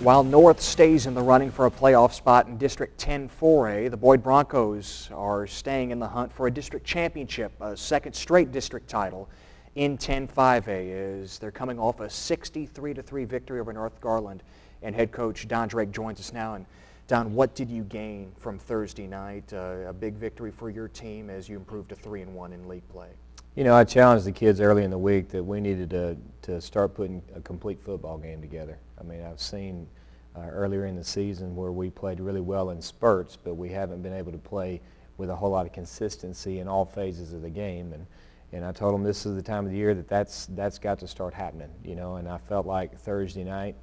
While North stays in the running for a playoff spot in District 10 4A, the Boyd Broncos are staying in the hunt for a district championship, a second straight district title in 10 5A, as they're coming off a 63-3 victory over North Garland. And head coach Don Drake joins us now. And Don, what did you gain from Thursday night? A big victory for your team as you improved to 3-1 in league play. You know, I challenged the kids early in the week that we needed to start putting a complete football game together. I mean, I've seen earlier in the season where we played really well in spurts, but we haven't been able to play with a whole lot of consistency in all phases of the game. And I told them this is the time of the year that's got to start happening, you know. And I felt like Thursday night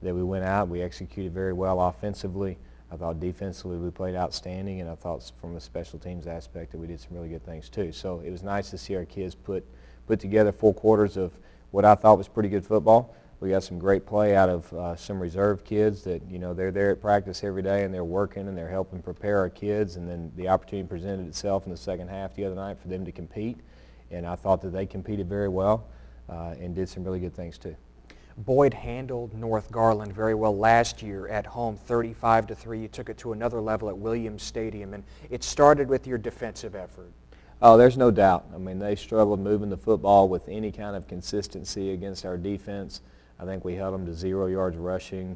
that we went out, we executed very well offensively. I thought defensively we played outstanding, and I thought from a special teams aspect that we did some really good things too. So it was nice to see our kids put together 4 quarters of what I thought was pretty good football. We got some great play out of some reserve kids that, you know, they're there at practice every day and they're working and they're helping prepare our kids, and then the opportunity presented itself in the second half the other night for them to compete, and I thought that they competed very well and did some really good things too. Boyd handled North Garland very well last year at home, 35-3. You took it to another level at Williams Stadium, and it started with your defensive effort. Oh, there's no doubt. I mean, they struggled moving the football with any kind of consistency against our defense. I think we held them to 0 yards rushing.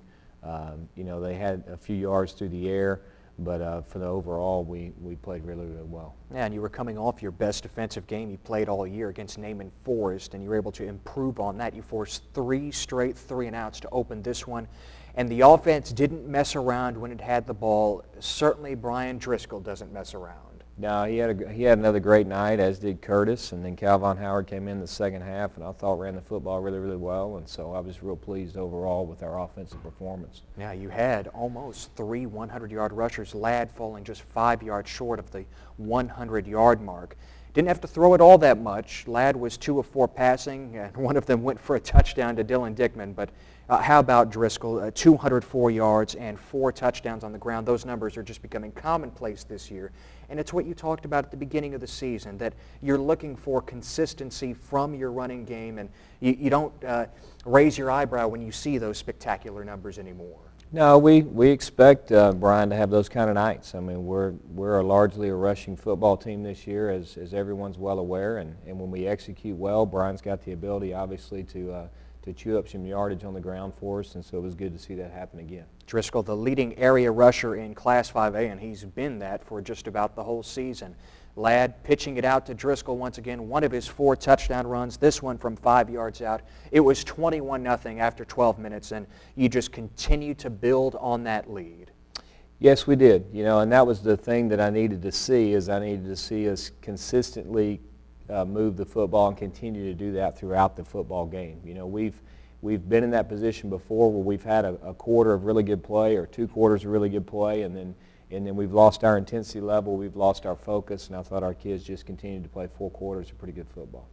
You know, they had a few yards through the air, but for the overall, we played really, really well. Yeah, and you were coming off your best defensive game you played all year against Naaman Forest, and you were able to improve on that. You forced 3 straight 3-and-outs to open this one, and the offense didn't mess around when it had the ball. Certainly Brian Driscoll doesn't mess around. No, he had another great night, as did Curtis, and then Calvin Howard came in the second half, and I thought ran the football really, really well, and so I was real pleased overall with our offensive performance. Yeah, you had almost 3 100-yard rushers, Ladd falling just 5 yards short of the 100-yard mark. Didn't have to throw it all that much. Ladd was 2 of 4 passing, and one of them went for a touchdown to Dylan Dickman. But how about Driscoll? 204 yards and 4 touchdowns on the ground. Those numbers are just becoming commonplace this year. And it's what you talked about at the beginning of the season, that you're looking for consistency from your running game, and you don't raise your eyebrow when you see those spectacular numbers anymore. No, we expect Brian to have those kind of nights. I mean, we're largely a rushing football team this year, as everyone's well aware, and when we execute well, Brian's got the ability, obviously, to chew up some yardage on the ground for us, and so it was good to see that happen again. Driscoll, the leading area rusher in Class 5A, and he's been that for just about the whole season. Ladd pitching it out to Driscoll once again, one of his 4 touchdown runs, this one from 5 yards out. It was 21-0 after 12 minutes, and you just continue to build on that lead. Yes, we did. You know, and that was the thing that I needed to see, is I needed to see us consistently move the football and continue to do that throughout the football game. You know, we've been in that position before where we've had a quarter of really good play or 2 quarters of really good play, and then we've lost our intensity level, we've lost our focus, and I thought our kids just continued to play 4 quarters of pretty good football.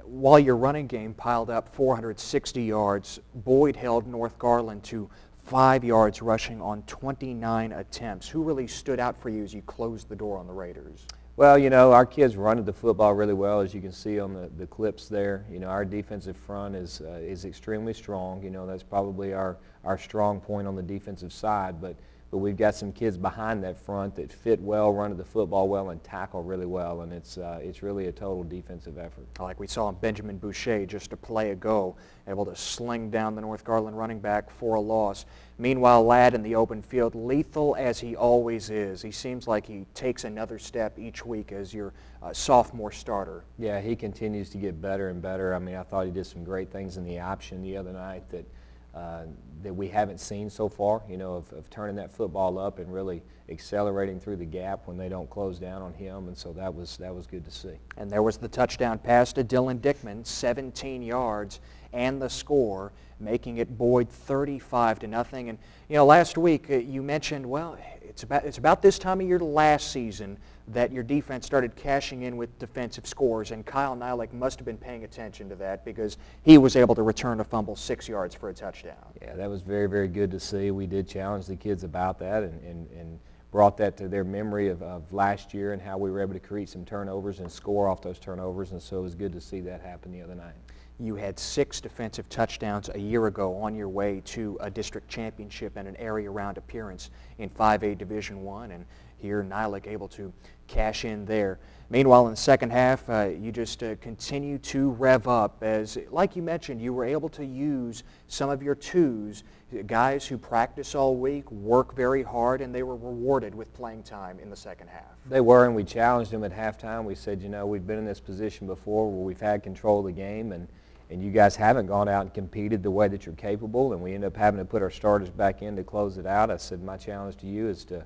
While your running game piled up 460 yards, Boyd held North Garland to 5 yards rushing on 29 attempts. Who really stood out for you as you closed the door on the Raiders? Well, you know, our kids run the football really well, as you can see on the clips there. You know, our defensive front is extremely strong. You know, that's probably our strong point on the defensive side, but we've got some kids behind that front that fit well, run the football well, and tackle really well, and it's really a total defensive effort. Like we saw Benjamin Boucher just a play ago, able to sling down the North Garland running back for a loss. Meanwhile, Ladd in the open field, lethal as he always is. He seems like he takes another step each week as your sophomore starter. Yeah, he continues to get better and better. I mean, I thought he did some great things in the option the other night that we haven't seen so far, you know, of turning that football up and really accelerating through the gap when they don't close down on him, and so that was good to see. And there was the touchdown pass to Dylan Dickman, 17 yards, and the score, making it Boyd 35-0. And you know, last week you mentioned, well, it's about this time of year last season that your defense started cashing in with defensive scores, and Kyle Nylik must have been paying attention to that because he was able to return a fumble 6 yards for a touchdown. Yeah, that was very, very good to see. We did challenge the kids about that and brought that to their memory of last year and how we were able to create some turnovers and score off those turnovers, and so it was good to see that happen the other night. You had 6 defensive touchdowns a year ago on your way to a district championship and an area-round appearance in 5A Division I, and here Nielec able to cash in there. Meanwhile, in the second half, you just continue to rev up as, like you mentioned, you were able to use some of your twos, guys who practice all week, work very hard, and they were rewarded with playing time in the second half. They were, and we challenged them at halftime. We said, you know, we've been in this position before where we've had control of the game, and you guys haven't gone out and competed the way that you're capable, and we end up having to put our starters back in to close it out. I said, my challenge to you is to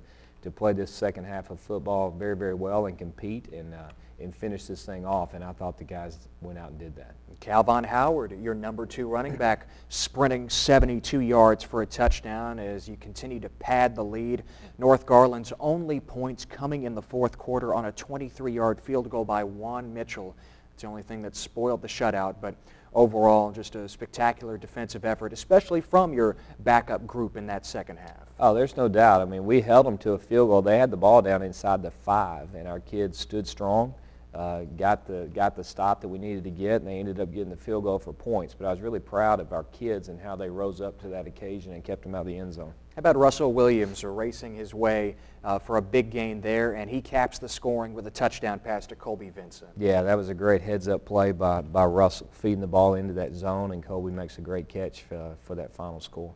play this second half of football very, very well and compete and finish this thing off, and I thought the guys went out and did that. Calvin Howard, your number 2 running back, sprinting 72 yards for a touchdown as you continue to pad the lead. North Garland's only points coming in the fourth quarter on a 23-yard field goal by Juan Mitchell. It's the only thing that spoiled the shutout, but overall just a spectacular defensive effort, especially from your backup group in that second half. Oh, there's no doubt. I mean, we held them to a field goal. They had the ball down inside the 5, and our kids stood strong, got the stop that we needed to get, and they ended up getting the field goal for points. But I was really proud of our kids and how they rose up to that occasion and kept them out of the end zone. How about Russell Williams racing his way for a big gain there, and he caps the scoring with a touchdown pass to Colby Vincent. Yeah, that was a great heads-up play by Russell, feeding the ball into that zone, and Colby makes a great catch for that final score.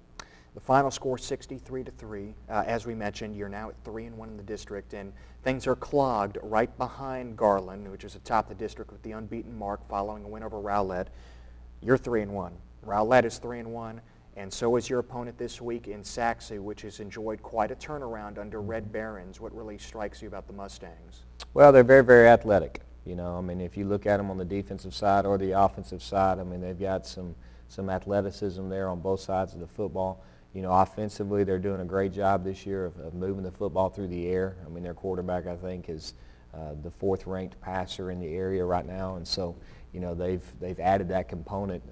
The final score, 63-3. As we mentioned, you're now at 3-1 in the district, and things are clogged right behind Garland, which is atop the district with the unbeaten mark following a win over Rowlett. You're 3-1. Rowlett is 3-1, and so is your opponent this week in Sachse, which has enjoyed quite a turnaround under Red Barons. What really strikes you about the Mustangs? Well, they're very, very athletic. You know, I mean, if you look at them on the defensive side or the offensive side, I mean, they've got some athleticism there on both sides of the football. You know, offensively, they're doing a great job this year of moving the football through the air. I mean, their quarterback, I think, is the 4th-ranked passer in the area right now, and so, you know, they've added that component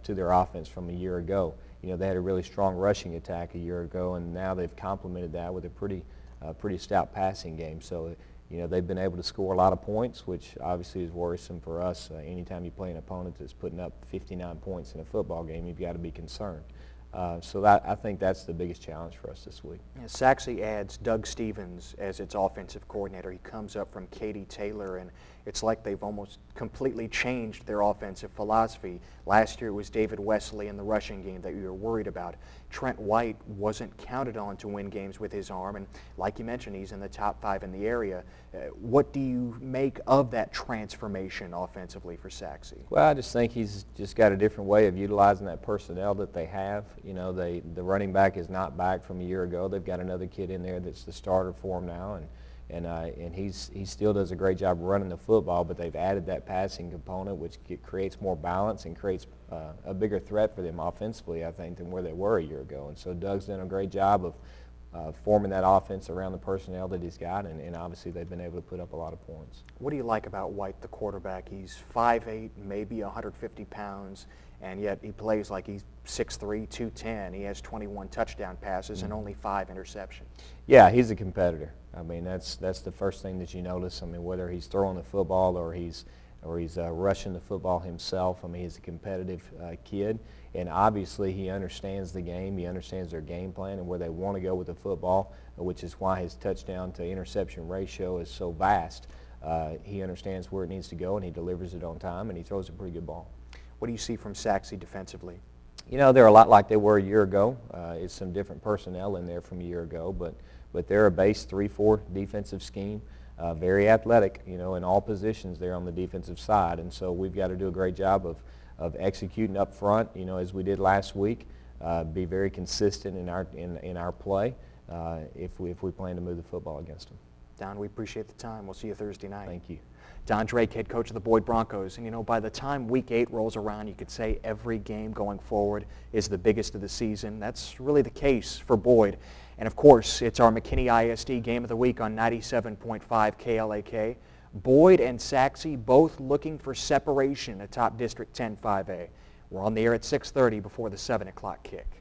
to their offense from a year ago. You know, they had a really strong rushing attack a year ago, and now they've complemented that with a pretty stout passing game. So, you know, they've been able to score a lot of points, which obviously is worrisome for us. Anytime you play an opponent that's putting up 59 points in a football game, you've got to be concerned. So I think that's the biggest challenge for us this week. Yeah, Sachse adds Doug Stevens as its offensive coordinator. He comes up from Katie Taylor, and it's like they've almost completely changed their offensive philosophy. Last year it was David Wesley in the rushing game that you were worried about. Trent White wasn't counted on to win games with his arm, and like you mentioned, he's in the top 5 in the area. What do you make of that transformation offensively for Sachse? Well, I just think he's just got a different way of utilizing that personnel that they have. You know, the running back is not back from a year ago. They've got another kid in there that's the starter for him now, and he still does a great job running the football, but they've added that passing component, which creates more balance and creates a bigger threat for them offensively, I think, than where they were a year ago. And so Doug's done a great job of forming that offense around the personnel that he's got, and obviously they've been able to put up a lot of points. What do you like about White, the quarterback? He's 5'8", maybe 150 pounds, and yet he plays like he's 6'3", 210. He has 21 touchdown passes and only 5 interceptions. Yeah, he's a competitor. I mean, that's the first thing that you notice. I mean, whether he's throwing the football or he's rushing the football himself. I mean, he's a competitive kid, and obviously he understands the game. He understands their game plan and where they want to go with the football, which is why his touchdown to interception ratio is so vast. He understands where it needs to go, and he delivers it on time, and he throws a pretty good ball. What do you see from Sachse defensively? You know, they're a lot like they were a year ago. It's some different personnel in there from a year ago, but they're a base 3-4 defensive scheme. Very athletic, you know, in all positions there on the defensive side, and so we've got to do a great job of executing up front, you know, as we did last week. Be very consistent in our play if we plan to move the football against them. Don, we appreciate the time. We'll see you Thursday night. Thank you. Don Drake, head coach of the Boyd Broncos. And, you know, by the time Week 8 rolls around, you could say every game going forward is the biggest of the season. That's really the case for Boyd. And, of course, it's our McKinney ISD Game of the Week on 97.5 KLAK. Boyd and Sachse both looking for separation atop District 10 5A. We're on the air at 6:30 before the 7 o'clock kick.